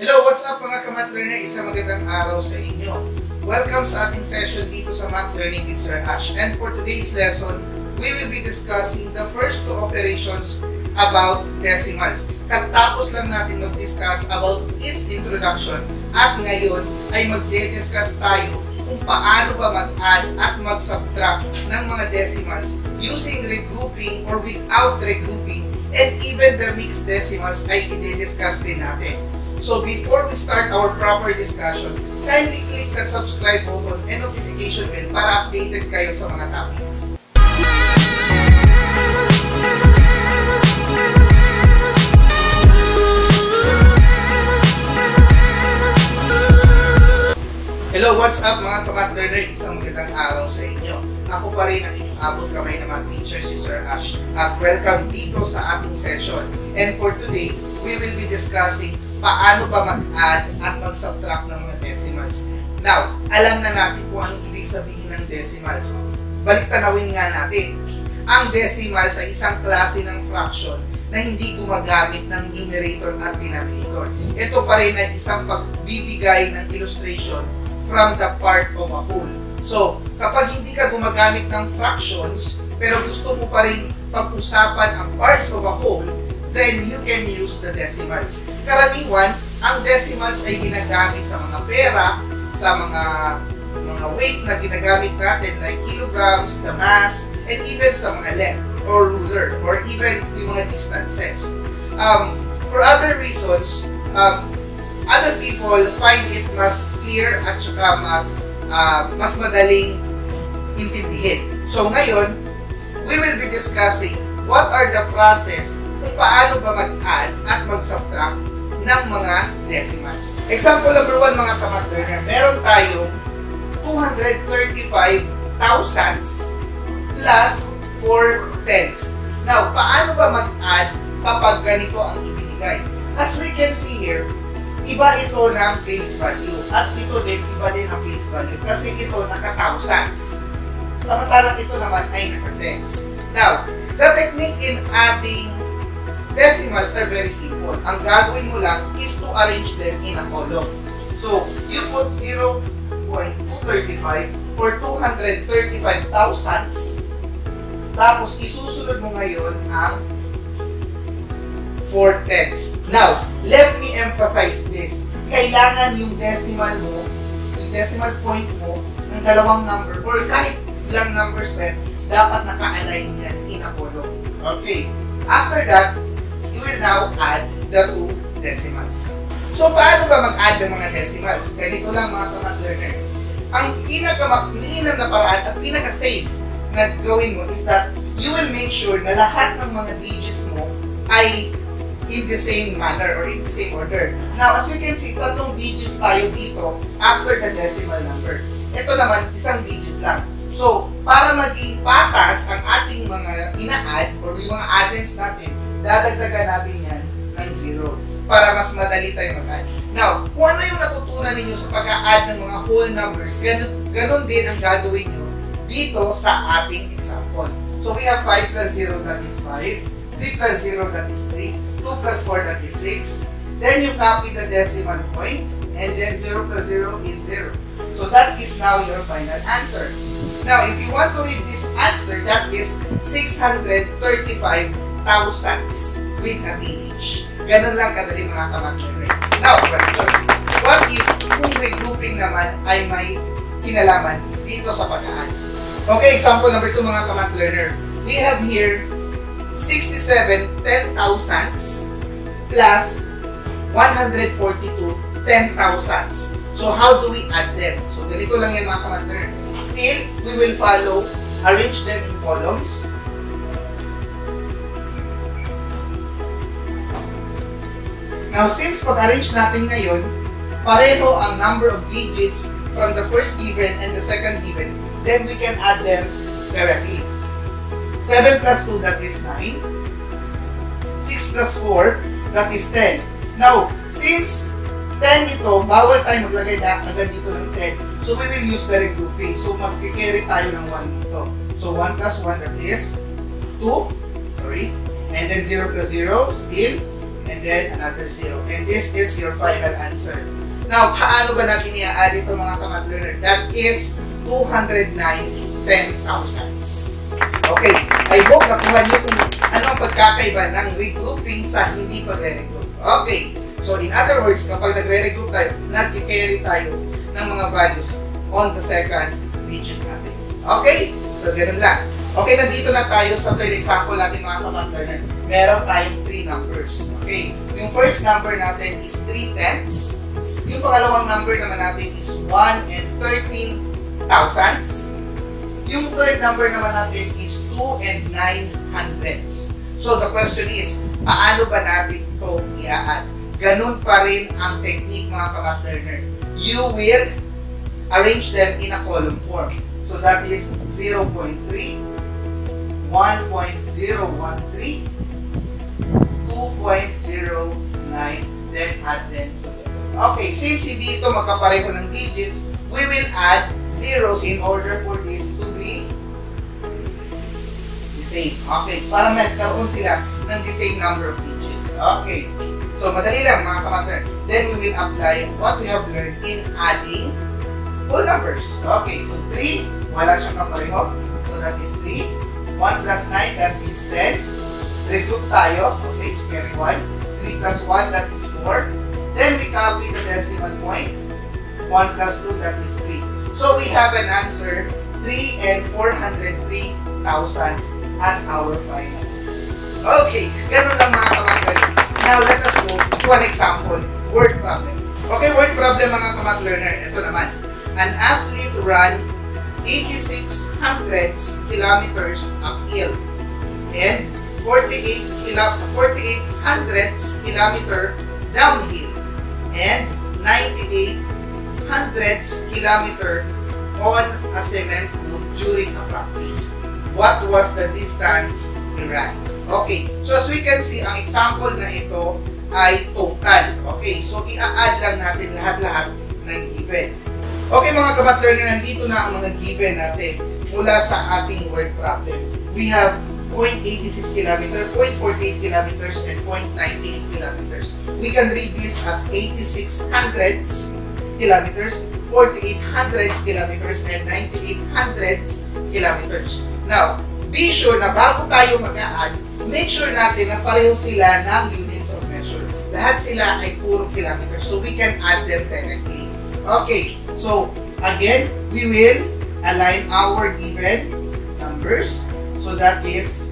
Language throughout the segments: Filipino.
Hello, what's up mga ka-Math Learner? Isang magandang araw sa inyo. Welcome sa ating session dito sa Math Learning with Sir Ash. And for today's lesson, we will be discussing the first two operations about decimals. Katapos lang natin mag-discuss about its introduction at ngayon ay magde-discuss tayo kung paano ba mag-add at mag-subtract ng mga decimals using regrouping or without regrouping, and even the mixed decimals ay i-discuss din natin. So before we start our proper discussion, kindly click that subscribe button and notification bell para updated kayo sa mga topics. Hello, what's up mga ka-Math Learner? Isang magandang araw sa inyo. Ako pa rin ang inyong abot kamay na mga teacher, si Sir Ash, at welcome dito sa ating session. And for today, we will be discussing paano ba mag-add at mag-subtract ng mga decimals. Now, alam na natin kung anong ibig sabihin ng decimals. Balik-tanawin nga natin. Ang decimals ay isang klase ng fraction na hindi gumagamit ng numerator at denominator. Ito pa rin ay isang pagbibigay ng illustration from the part of a whole. So, kapag hindi ka gumagamit ng fractions, pero gusto mo pa rin pag-usapan ang parts of a whole, then you can use the decimals. Karaniwan, ang decimals ay ginagamit sa mga pera, sa mga weight na ginagamit natin like kilograms, the mass, and even sa mga length or ruler, or even yung mga distances. For other reasons, other people find it mas clear at saka mas madaling intindihin. So ngayon, we will be discussing what are the process kung paano ba mag-add at mag-subtract ng mga decimals. Example number 1 mga ka-Math Learner, meron tayong 235 thousandths plus 4 tenths. Now, paano ba mag-add kapag ganito ang ibinigay? As we can see here, iba ito ng place value at ito din, iba din ang place value kasi ito naka-thousands. Samantalang ito naman ay naka-tenths. Now, the technique in adding decimals are very simple. Ang gagawin mo lang is to arrange them in a column. So, you put 0.235 or 235 thousandths. Tapos, isusunod mo ngayon ang 4 tenths. Now, let me emphasize this. Kailangan yung decimal mo, yung decimal point mo, ng dalawang number or kahit ilang numbers pa, dapat naka-align yan in a column. Okay. After that, you will now add the two decimals. So, paano ba mag-add ng mga decimals? Ganito lang mga ka-Math Learner. Ang pinaka-mainam na paraan at pinaka-safe na gawin mo is that you will make sure na lahat ng mga digits mo ay in the same manner or in the same order. Now, as you can see, tatlong digits tayo dito after the decimal number. Ito naman, isang digit lang. So, para maging patas ang ating mga ina-add or yung mga addends natin, dadagdagan natin yan ng 0 para mas madali tayo mag-add. Now, kung ano yung natutunan ninyo sa pag-a-add ng mga whole numbers, ganun din ang gagawin nyo dito sa ating example. So, we have 5 plus 0, that is 5. 3 plus 0, that is 3. 2 plus 4, that is 6. Then you copy the decimal point, and then 0 plus 0 is 0. So, that is now your final answer. Now, if you want to read this answer, that is 635 thousandths with a TH. Ganun lang kadali mga ka-Math Learner. Now, question. What if kung regrouping naman ay may kinalaman dito sa pag-add? Okay, example number 2 mga ka-Math Learner. We have here 67 10,000ths plus 142 10,000ths. So, how do we add them? So, ganito lang yan mga ka-Math Learner. Still, we will follow, arrange them in columns. Now, since pag-arrange natin ngayon, pareho ang number of digits from the first given and the second given, then we can add them directly. 7 plus 2, that is 9. 6 plus 4, that is 10. Now, since 10 ito, bawal tayo maglagay na agad dito ng 10. So, we will use the regrouping. So, mag-carry tayo ng 1 dito. So, 1 plus 1, that is 2. Sorry. And then 0 plus 0, still and then another 0. And this is your final answer. Now, paano ba natin i-add ito mga ka-math learner? That is 209 10,000s. Okay, I hope nakuha niyo kung ano ang pagkakaiba ng regrouping sa hindi pagre-regroup. Okay, so in other words, kapag nagre-regroup tayo, nag-carry tayo ng mga values on the second digit natin. Okay, so ganun lang. Okay, nandito na tayo sa third example natin mga ka-math learner. Meron tayong 3 numbers. Okay, yung first number natin is 3/10. Yung pangalawang number naman natin is 1 and 13 thousandths. Yung third number naman natin is 2 and 9 hundredths. So the question is, paano ba natin ito i-add? Ganun pa rin ang technique mga ka-math learner. You will arrange them in a column form. So that is 0.3, 1.013, 2.09, then add them together. Okay, since hindi ito magkapareho ng digits, we will add zeros in order for this to be the same. Okay, para magkaroon sila ng the same number of digits. Okay, so madali lang mga ka-math learner. Then we will apply what we have learned in adding whole numbers. Okay, so 3, wala siyang kapareho. So that is 3. 1 plus 9, that is 10. Regroup tayo. Okay, so carry 1. 3 plus 1, that is 4. Then we copy the decimal point. 1 plus 2, that is 3. So we have an answer, 3 and 403 thousandths as our final answer. Okay, ganun lang mga ka-math learner. Now let us go to an example, word problem. Okay, word problem mga ka-math learner. Ito naman. An athlete ran 86 hundredths kilometers uphill and 48 hundredths kilometer downhill and 98 hundredths kilometer on a cement road during a practice. What was the distance he ran? Okay, so as we can see, ang example na ito ay total. Okay, so i-add lang natin lahat-lahat ng given. Okay mga ka-math learner, nandito na ang mga given natin mula sa ating word problem. We have 0.86 kilometer, 0.48 kilometers, and 0.98 kilometers. We can read this as 86 hundredths kilometers, 48 hundredths kilometers, and 98 hundredths kilometers. Now, be sure na bago tayo mag-add, make sure natin na pareho sila ng units of measure. Lahat sila ay puro kilometers, so we can add them directly. Okay, so again, we will align our given numbers. So that is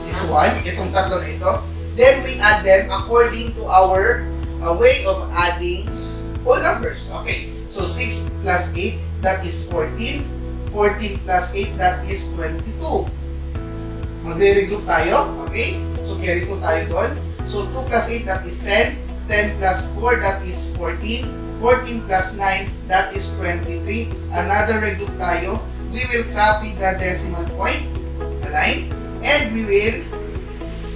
this one, itong tatlo na ito. Then we add them according to our way of adding whole numbers. Okay, so 6 plus 8, that is 14. 14 plus 8, that is 22. Magre-regroup tayo. Okay, so carry 2 tayo doon. So 2 plus 8, that is 10. 10 plus 4, that is 14. 14 plus 9, that is 23. Another regroup tayo. We will copy the decimal point, the line, and we will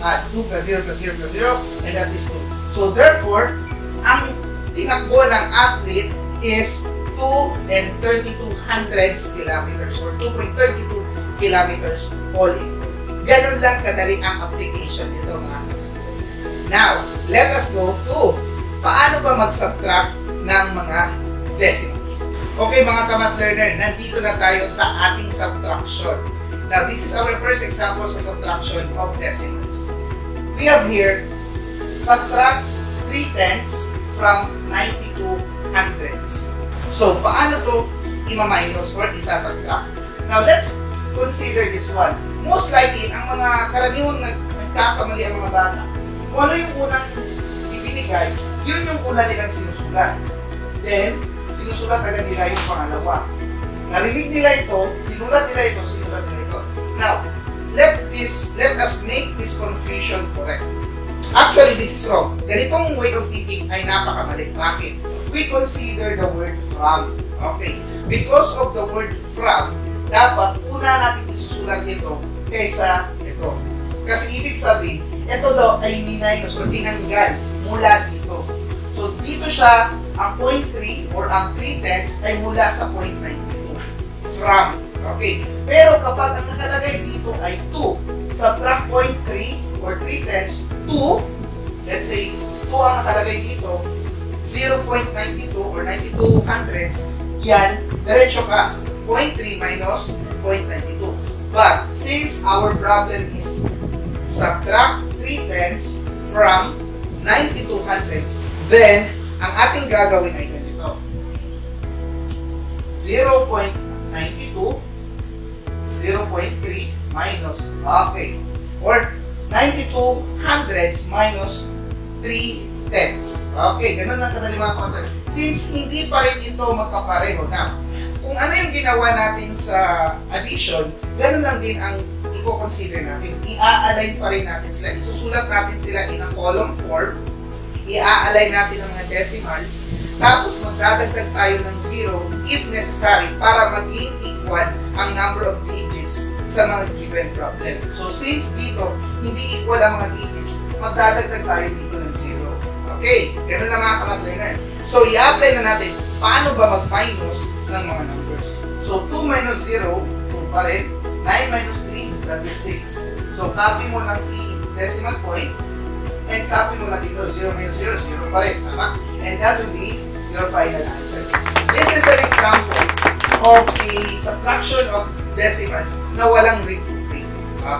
add 2 plus 0 plus 0 plus 0, and that is 2. So therefore, ang tinakbo ng athlete is 2 and 32 hundredths kilometers or 2.32 kilometers all in. Ganun lang kadali ang application nito mga kapatid. Now, let us go to paano ba mag-subtract ng mga decimals. Okay mga ka-math learner, nandito na tayo sa ating subtraction. Now, this is our first example sa subtraction of decimals. We have here, subtract 3/10 from 92 hundredths. So, paano to i-minus or isa-subtract? Now, let's consider this one. Most likely, ang mga karaniwang nagkakamali ang mga bata, kung ano yung unang ibinigay, yun yung una nilang sinusulat. Then, sinusulat agad nila yung pangalawa. Narinig nila ito, sinulat nila ito, sinulat nila ito. Now, let us make this confusion correct. Actually, this is wrong. Ganitong way of thinking ay napakamali. Bakit? We consider the word from. Okay. Because of the word from, dapat una natin isusulat ito kaysa ito. Kasi ibig sabihin, ito daw ay minus o tinanggal mula dito. So, dito siya, ang 0.3 or ang 3/10 ay mula sa 0.92. From. Okay. Pero kapag ang nakalagay dito ay 2, subtract 0.3 or 3/10 to, let's say, 2 ang nakalagay dito, 0.92 or 92 hundredths, yan, diretso ka, 0.3 minus 0.92. But, since our problem is subtract 3/10 from 92 hundredths, then, ang ating gagawin ay ganito. 0.92, 0.3 minus, okay, or 92 hundredths minus 3/10. Okay, ganun lang kadali mga kapatid. Since hindi pa rin ito magkapareho na, kung ano yung ginawa natin sa addition, ganun lang din ang i-consider natin. I-a-align pa rin natin sila. Isusulat natin sila in a column form. I-a-align natin ang mga decimals. Tapos magdadagdag tayo ng 0 if necessary para maging equal ang number of digits sa mga given problem. So since dito, hindi equal ang mga digits, magdadagdag tayo dito ng 0. Okay, ganun lang mga kamatlearner. So i-apply na natin paano ba mag-minus ng mga numbers. So 2 minus 0, 2 pa rin. 9 minus 3, that is 6. So copy mo lang si decimal point and copy mo lang dito 0 minus 0, 0 pa rin. Tama? And that will be your final answer. This is an example of a subtraction of decimals na walang regrouping.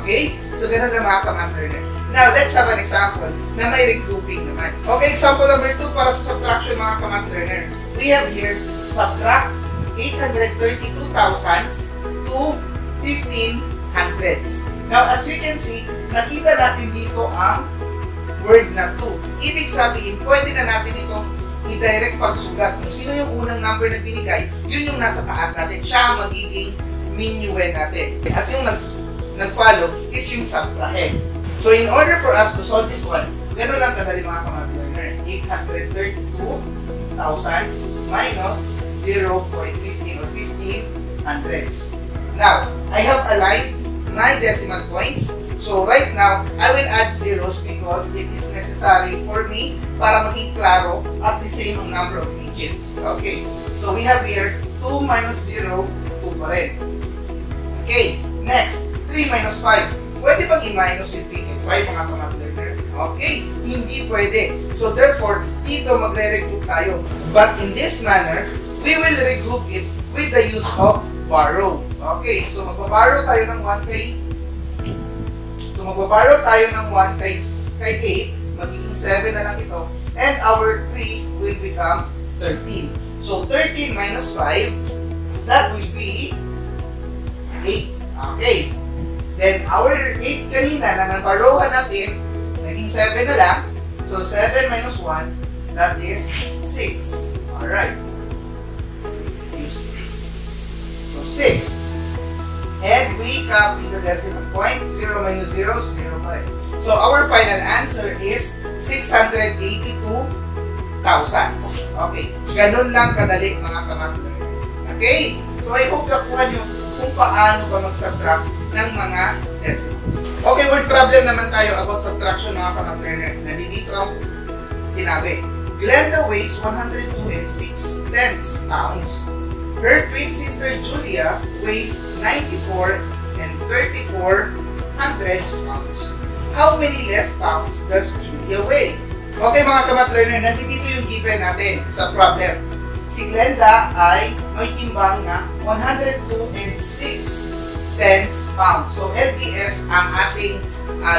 Okay? So ganun lang mga ka-math-learner. Now, let's have an example na may regrouping naman. Okay, example number 2 para sa subtraction mga ka-math-learner. We have here, subtract 832 thousandths to 15 hundredths. Now, as you can see, nakita natin dito ang word na 2. Ibig sabihin, pwede na natin ito i-direct pagsulat. Kung sino yung unang number na binigay, yun yung nasa taas natin. Siya ang magiging minuend natin. At yung nag-follow is yung subtrahe. So, in order for us to solve this one, gano'n lang kadali mga ka-math-learner. 832 thousandths minus 0.15 or 15 hundredths. Now, I have aligned my decimal points. So, right now, I will add zeros because it is necessary for me para maging klaro at the same ang number of digits. Okay. So, we have here 2 minus 0, 2 pa rin. Okay. Next, 3 minus 5. Pwede bang i-minus yung 3 and 5 mga ka-math-learner? Okay. Hindi pwede. So, therefore, dito magre-regroup tayo. But in this manner, we will regroup it with the use of borrow. Okay. So, magbaborrow tayo ng 1 kay 8, magiging 7 na lang ito, and our 3 will become 13. So, 13 minus 5, that will be 8. Okay. Then, our 8 kanina na nabarohan natin, naging 7 na lang. So, 7 minus 1, that is 6. Alright. So, 6. And we copy the decimal point, 0 minus 0, 0 pa rin. So, our final answer is 682 thousandths. Okay. Ganun lang kadali mga ka-math-learner. Okay? So, I hope nakuha nyo kung paano ba mag-subtract ng mga decimals. Okay, word problem naman tayo about subtraction mga ka-math-learner. Nandito ang sinabi. Glenda weighs 102 and 6/10 pounds. Her twin sister Julia weighs 94 and 34 hundredths pounds. How many less pounds does Julia weigh? Okay mga ka-math-learner, nandito yung given natin sa problem. Si Glenda ay may timbang na 102 and 6/10 pounds. So LBS ang ating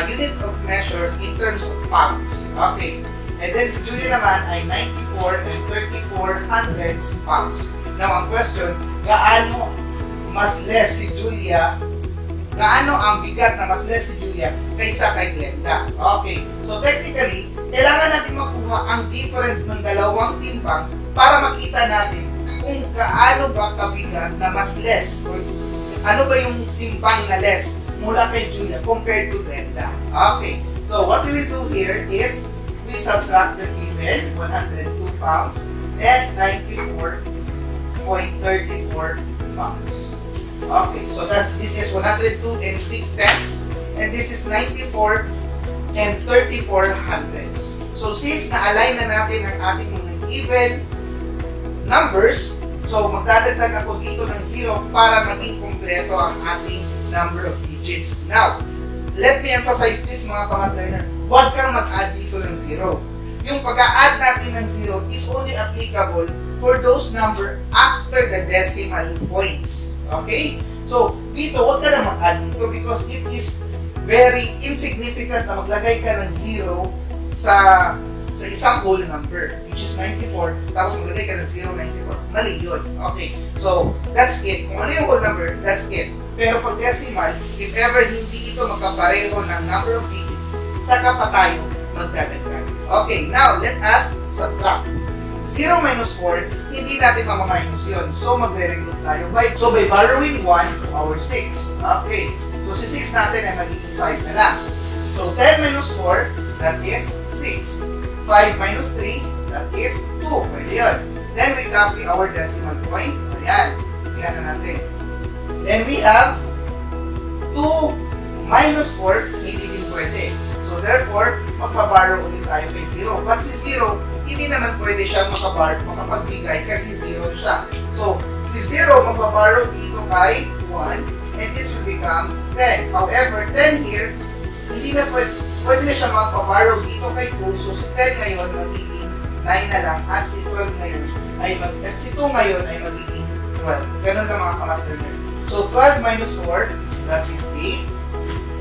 unit of measure in terms of pounds. Okay. And then si Julia naman ay 94 and 34 hundredths pounds. Now, ang question, gaano mas less si Julia, gaano ang bigat na mas less si Julia kaysa kay Glenda? Okay. So, technically, kailangan natin makuha ang difference ng dalawang timbang para makita natin kung gaano ba kabigat na mas less or ano ba yung timbang na less mula kay Julia compared to Glenda. Okay. So, what we will do here is we subtract the given 102 pounds and 94.34 pounds. Okay, so this is 102 and 6/10 and this is 94 and 34 hundredths. So since na-align na natin ang ating mga given numbers, so magdadagdag ako dito ng 0 para maging kompleto ang ating number of digits. Now, let me emphasize this mga ka-math learner. Huwag kang mag-add dito ng 0. Yung pag-add natin ng 0 is only applicable for those number after the decimal points. Okay? So, dito, huwag ka na mag-add dito because it is very insignificant na maglagay ka ng 0 sa isang whole number, which is 94, tapos maglagay ka ng 0.94. Mali yun. Okay. So, that's it. Kung ano yung whole number, that's it. Pero pag decimal, if ever hindi ito magkapareho ng number of digits, saka pa tayo magdadagdag. Okay, now, let us subtract. 0 minus 4, hindi natin mamaminus yun. So, magre-regroup tayo. By borrowing 1 to our 6. Okay. So, si 6 natin ay magiging 5 na lang. So, 10 minus 4, that is 6. 5 minus 3, that is 2. Pwede yun. Then, we copy our decimal point. Ayan. Ayan na natin. Then, we have 2 minus 4, hindi din pwede. So, therefore, magbaborrow ulit tayo kay 0. But si 0, hindi naman pwede siya makapagbigay kasi 0 siya. So, si 0, magbaborrow dito kay 1, and this will become 10. However, 10 here, hindi na pwede na siya makapaborrow dito kay 2. So, si 10 ngayon, magiging 9 na lang. At si 12 ngayon, at si 2 ngayon ay magiging 12. Ganun lang mga ka-math learner. So, 12 minus 4, that is 8.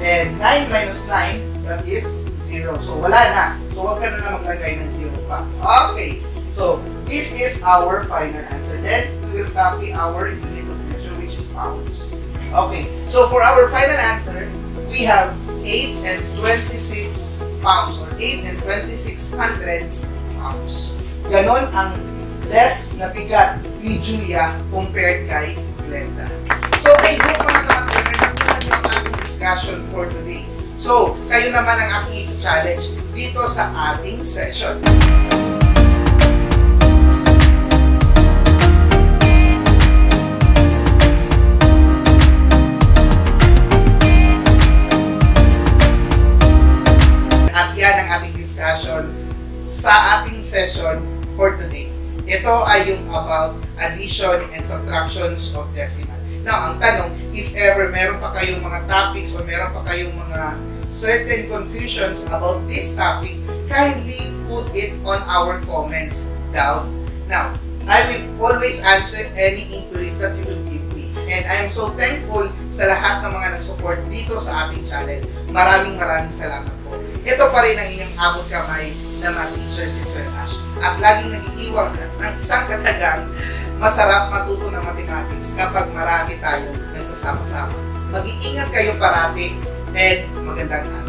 And 9 minus 9, that is 0. So, wala na. So, huwag ka na maglagay ng 0 pa. Okay. So, this is our final answer. Then, we will copy our unit of measure, which is pounds. Okay. So, for our final answer, we have 8 and 26 pounds or 8 and 26 hundredths pounds. Ganon ang less na bigat ni Julia compared kay Glenda. So, I hope mga ka-math learner, nakuha niyo ang ating discussion for today. So, kayo naman ang aking ito-challenge dito sa ating session. At yan ang ating discussion sa ating session for today. Ito ay yung about addition and subtractions of decimal. Now, ang tanong, if ever meron pa kayong mga topics o meron pa kayong mga certain confusions about this topic, kindly put it on our comments down. Now, I will always answer any inquiries that you will give me. And I am so thankful sa lahat ng mga nag-support dito sa ating channel. Maraming salamat po. Ito pa rin ang inyong abot kamay na mga teacher si Sir Ash. At laging nag-iiwang ng isang katagang masarap matuto ng mathematics kapag marami tayong nagsasama-sama. Mag-iingat kayo parati and magandang araw.